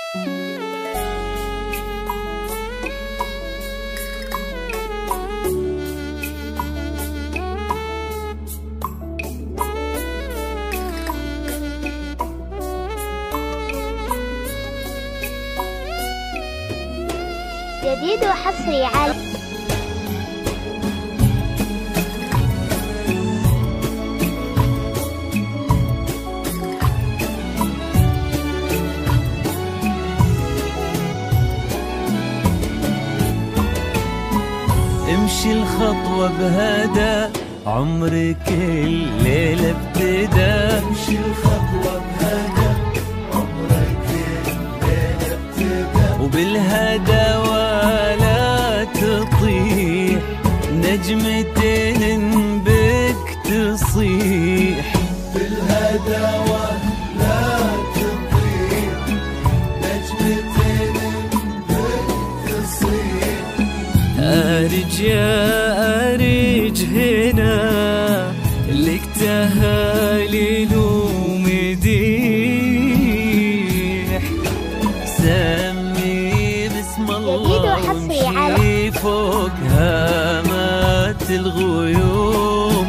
جديد وحصري على امشي الخطوة بهدى عمرك الليلة ابتدى. امشي الخطوة بهدى عمرك الليلة ابتدى. وبالهدى ولا تطيح نجمتين بك تصيح. بالهدى ولا تطيح نجمتين بك تصيح. أرج يا أرج هنا لك تهاليل ومديح. سمي باسم الله وامشي فوق هامات الغيوم.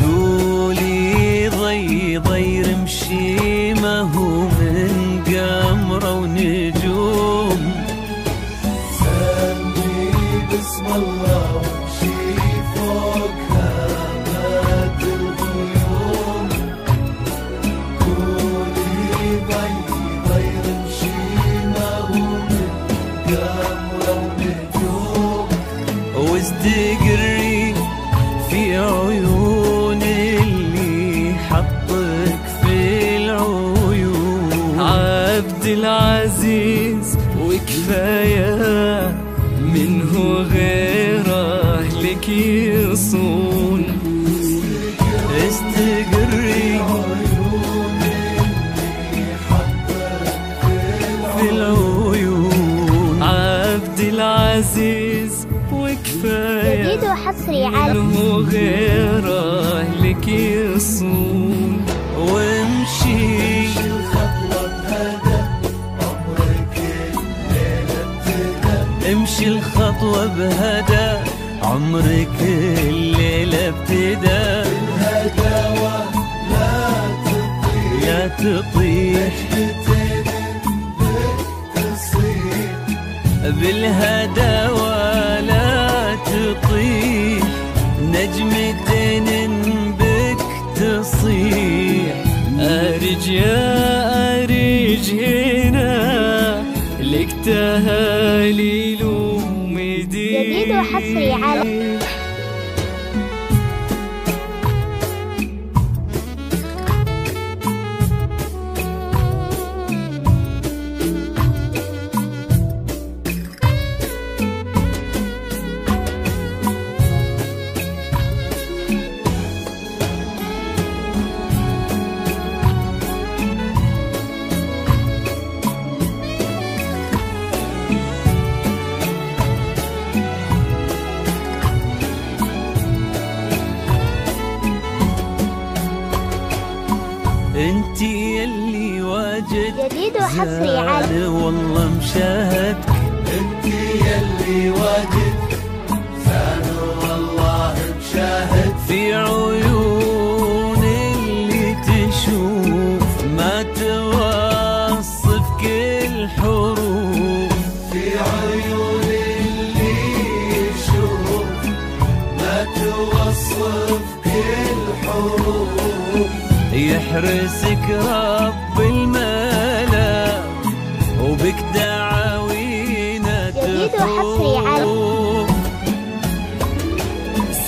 قولي ضي ضي رمشي ما هو من قمرة ونجوم. بسم الله وامشي فوق هامات الغيوم. قولي ضي ضي رمشي ما هو من قمرة ونجوم. واستقري في عيون اللي حطك في العيون. عبد العزيز وكفاية منه غيره لك يصون. استقري في العيون. عبد العزيز وكفاية جديد وحصري على منه غيره لك يصون. وامشي امشي الخطوة بهدى عمرك الليلة ابتدى. بالهدى ولا تطيح لا تطيح بالهدى ولا تطيح نجمتين بك تصيح. أرج يا أرج هنا لك تهاليل ومديح. جديد وحصري على انتي يلي واجد جديد وحصري على والله مشاهدك. انتي يلي واجد زان والله مشاهد. في عيون اللي تشوف ما توصف كل حروف. في عيون اللي يشوف ما توصف كل حروف. يحرسك رب الملا وبك دعاوينا جديد وحصري على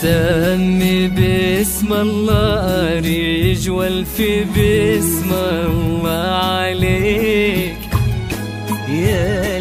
سمي باسم الله أريج والفي باسم الله عليك. يا